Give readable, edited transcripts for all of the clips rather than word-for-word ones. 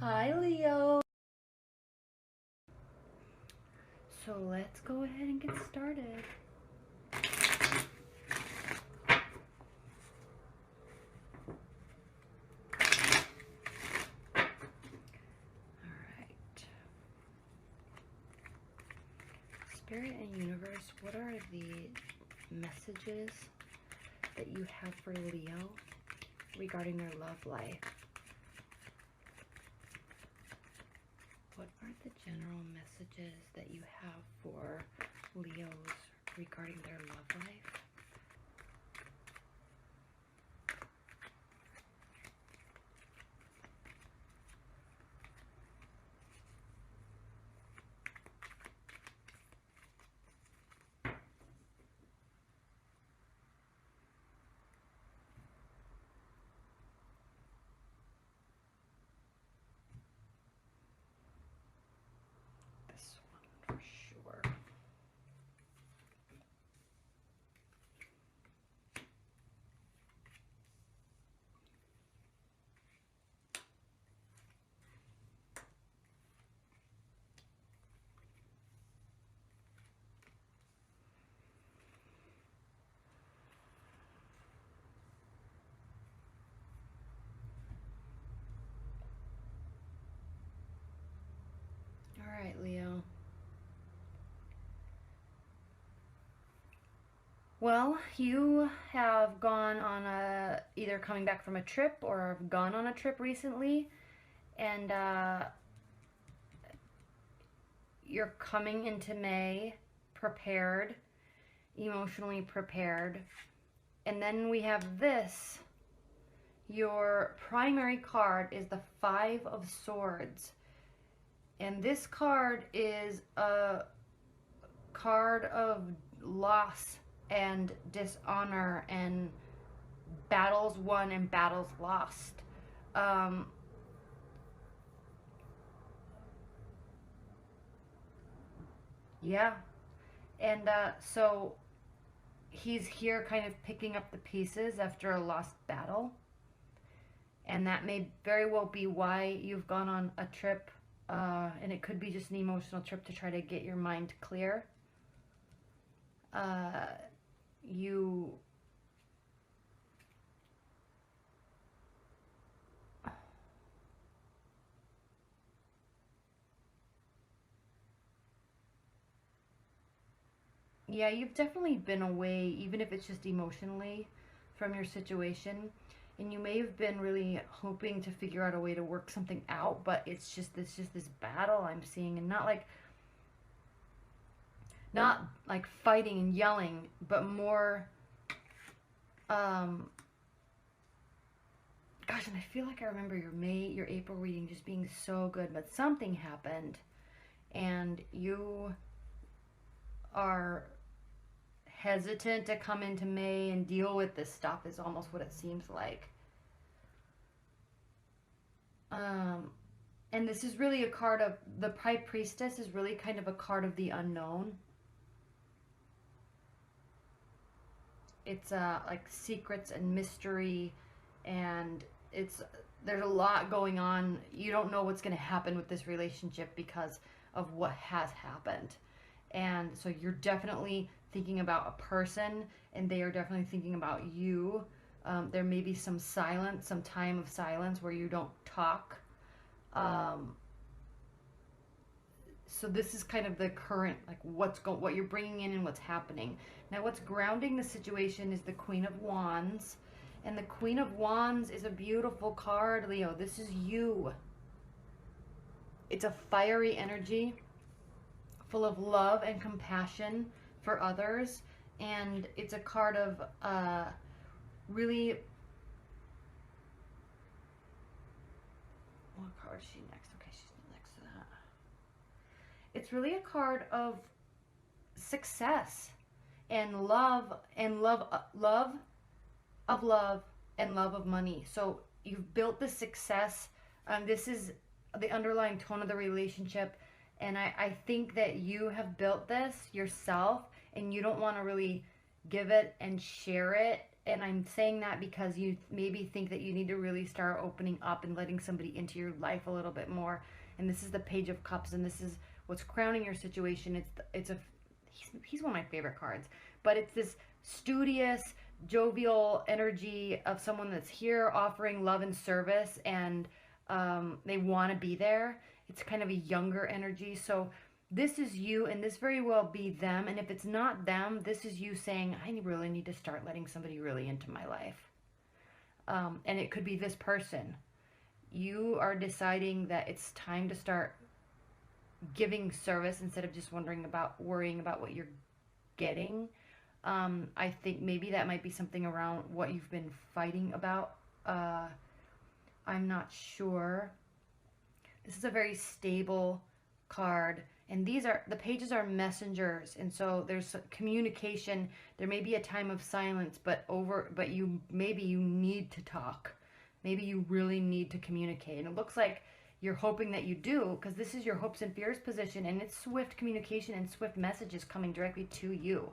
Hi, Leo. So let's go ahead and get started. All right. Spirit and universe, what are the messages that you have for Leo regarding their love life? What are the general messages that you have for Leos regarding their love life? This one for sure. All right, Leo. Well, you have gone on either coming back from a trip or have gone on a trip recently, and you're coming into May prepared, emotionally prepared. And then we have this. Your primary card is the Five of Swords. And this card is a card of loss and dishonor and battles won and battles lost. Yeah. And so he's here kind of picking up the pieces after a lost battle. And that may very well be why you've gone on a trip. And it could be just an emotional trip to try to get your mind clear. Yeah, you've definitely been away, even if it's just emotionally, from your situation. And you may have been really hoping to figure out a way to work something out, but it's just this battle I'm seeing, and not like fighting and yelling, but more gosh, and I feel like I remember your April reading just being so good, but something happened and you are hesitant to come into May and deal with this stuff is almost what it seems like. And this is really a card of the High Priestess is really kind of a card of the unknown. It's like secrets and mystery, and there's a lot going on. You don't know what's going to happen with this relationship because of what has happened. And so you're definitely thinking about a person, and they are definitely thinking about you. There may be some silence, some time of silence where you don't talk. So this is kind of the current, like what you're bringing in and what's happening. Now what's grounding the situation is the Queen of Wands. And the Queen of Wands is a beautiful card, Leo. This is you. It's a fiery energy full of love and compassion for others. And it's a card of really... What card is she next? Okay, she's next to that. It's really a card of success and love and love of love and love of money. So you've built the success. This is the underlying tone of the relationship. And I think that you have built this yourself and you don't want to really give it and share it And I'm saying that because you maybe think that you need to really start opening up and letting somebody into your life a little bit more. And this is the Page of Cups, and this is what's crowning your situation. He's one of my favorite cards, but it's this studious, jovial energy of someone that's here offering love and service, and they want to be there. It's kind of a younger energy. So this is you, and this very well be them. And if it's not them, this is you saying, I really need to start letting somebody really into my life. And it could be this person. You are deciding that it's time to start giving service instead of just worrying about what you're getting. I think maybe that might be something around what you've been fighting about. I'm not sure. This is a very stable card. And the pages are messengers, and so there's communication. There may be a time of silence, but maybe you need to talk. Maybe you really need to communicate. And it looks like you're hoping that you do, because this is your hopes and fears position, and it's swift communication and swift messages coming directly to you.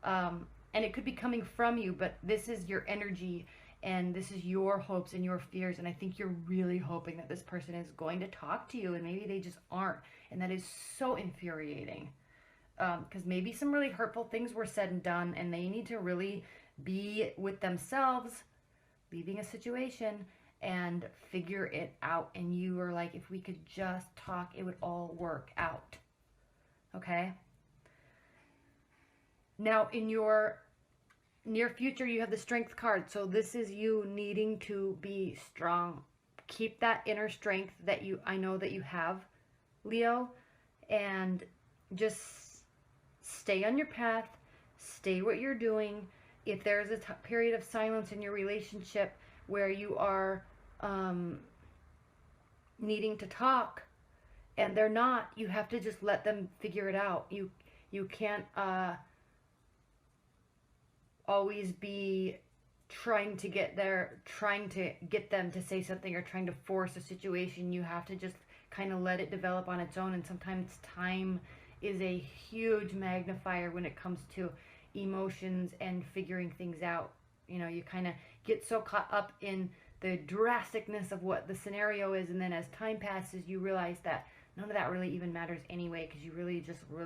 And it could be coming from you, but this is your energy, and this is your hopes and your fears. And I think you're really hoping that this person is going to talk to you, and maybe they just aren't. And that is so infuriating, because maybe some really hurtful things were said and done, and they need to really be with themselves, leaving a situation, and figure it out. And you are like, if we could just talk, it would all work out. Okay? Now, in your near future, you have the Strength card. So this is you needing to be strong. Keep that inner strength that I know that you have, Leo, and just stay on your path, stay what you're doing. If there's a period of silence in your relationship where you are needing to talk and they're not, you have to just let them figure it out. You can't always be trying to get them to say something, or trying to force a situation. You have to just kind of let it develop on its own. And sometimes time is a huge magnifier when it comes to emotions and figuring things out. You know, you kind of get so caught up in the drasticness of what the scenario is, and then as time passes, you realize that none of that really even matters anyway, because you really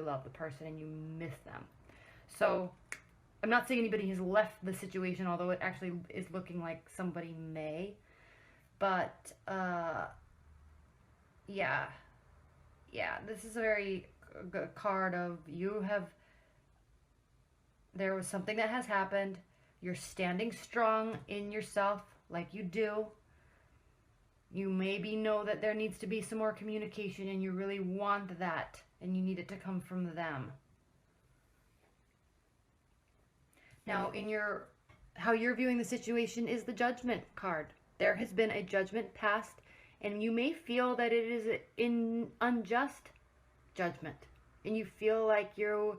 love the person and you miss them. So I'm not saying anybody has left the situation, although it actually is looking like somebody may. But yeah, this is a very good card of there was something that has happened. You're standing strong in yourself like you do. You maybe know that there needs to be some more communication, and you really want that, and you need it to come from them. Now, how you're viewing the situation is the Judgment card. There has been a judgment passed, and you may feel that it is an unjust judgment, and you feel like it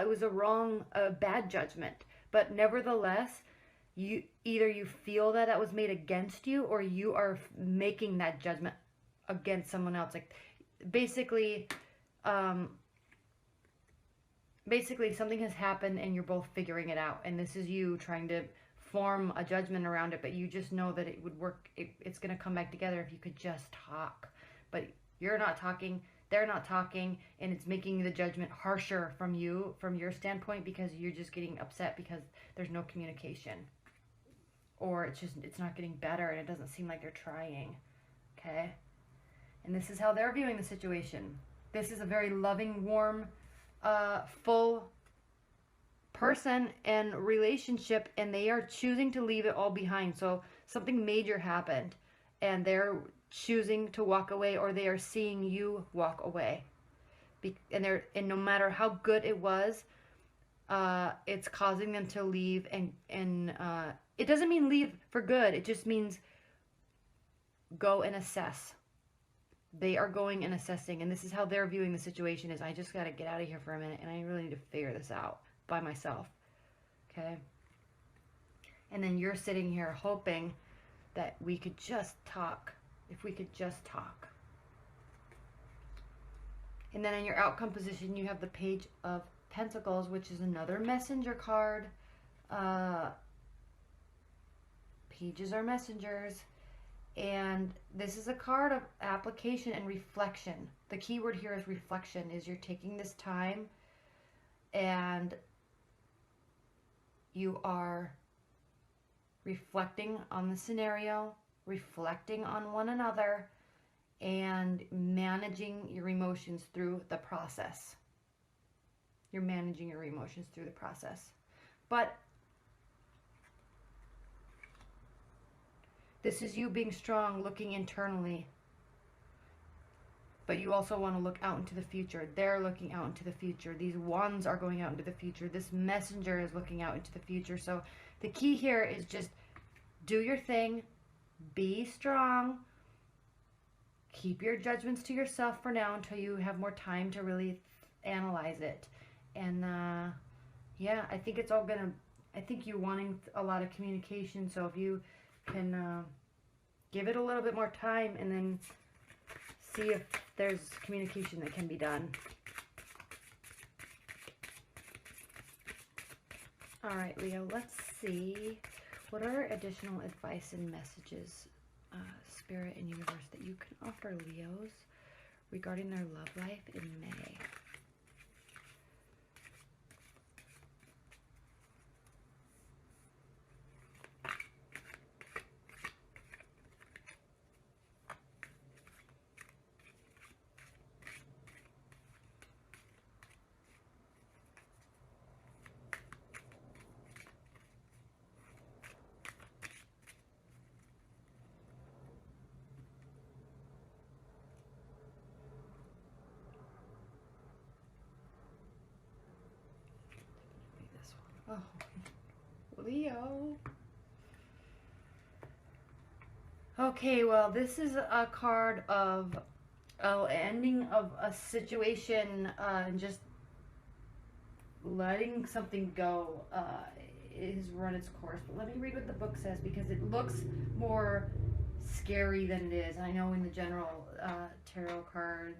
was a bad judgment. But nevertheless, either you feel that it was made against you, or you are making that judgment against someone else. Like basically something has happened and you're both figuring it out, and this is you trying to form a judgment around it, but you just know that it would work. It's going to come back together if you could just talk. But you're not talking, they're not talking, and it's making the judgment harsher from your standpoint, because you're just getting upset because there's no communication, or it's not getting better, and it doesn't seem like they're trying. Okay? And this is how they're viewing the situation. This is a very loving, warm, full person and relationship, and they are choosing to leave it all behind. So something major happened, and they're choosing to walk away, or they are seeing you walk away. And no matter how good it was, it's causing them to leave, and it doesn't mean leave for good. It just means go and assess. They are going and assessing, and this is how they're viewing the situation is, I just got to get out of here for a minute, and I really need to figure this out by myself. Okay? And then you're sitting here hoping that we could just talk. If we could just talk. And then in your outcome position, you have the Page of Pentacles, which is another messenger card. Pages are messengers. And this is a card of application and reflection. The key word here is reflection, is you're taking this time and you are reflecting on the scenario, reflecting on one another, and managing your emotions through the process. You're managing your emotions through the process. But this is you being strong, looking internally. But you also want to look out into the future. They're looking out into the future. These wands are going out into the future. This messenger is looking out into the future. So the key here is just do your thing. Be strong. Keep your judgments to yourself for now until you have more time to really analyze it. And yeah, I think it's all gonna, I think you're wanting a lot of communication. So if you can give it a little bit more time and then see if there's communication that can be done. All right, Leo, let's see. What are additional advice and messages, Spirit and Universe, that you can offer Leos regarding their love life in May? Oh, Leo. Okay, well, this is a card of ending of a situation and just letting something go is run its course. But let me read what the book says, because it looks more scary than it is. I know in the general tarot card,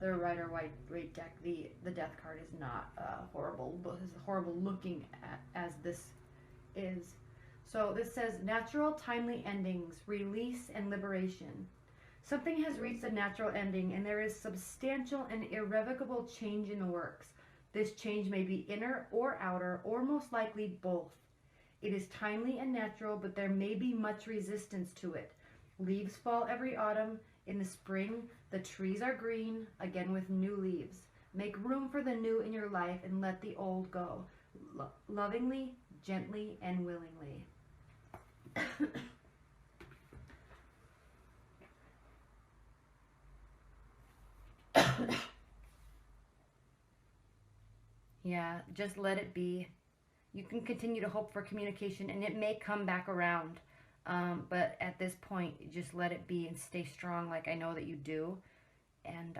the Rider-Waite deck, the Death card is not horrible, but is horrible looking as this is. So this says, natural, timely endings, release and liberation. Something has reached a natural ending and there is substantial and irrevocable change in the works. This change may be inner or outer, or most likely both. It is timely and natural, but there may be much resistance to it. Leaves fall every autumn. In the spring, the trees are green, again with new leaves. Make room for the new in your life and let the old go. Lovingly, gently, and willingly. Yeah, just let it be. You can continue to hope for communication and it may come back around. But at this point, just let it be and stay strong like I know that you do. And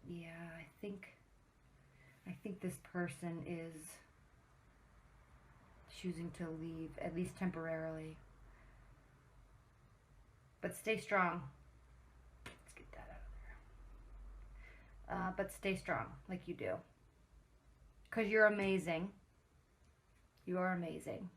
yeah, I think this person is choosing to leave, at least temporarily. But stay strong. Let's get that out of there. But stay strong like you do. Because you're amazing. You are amazing.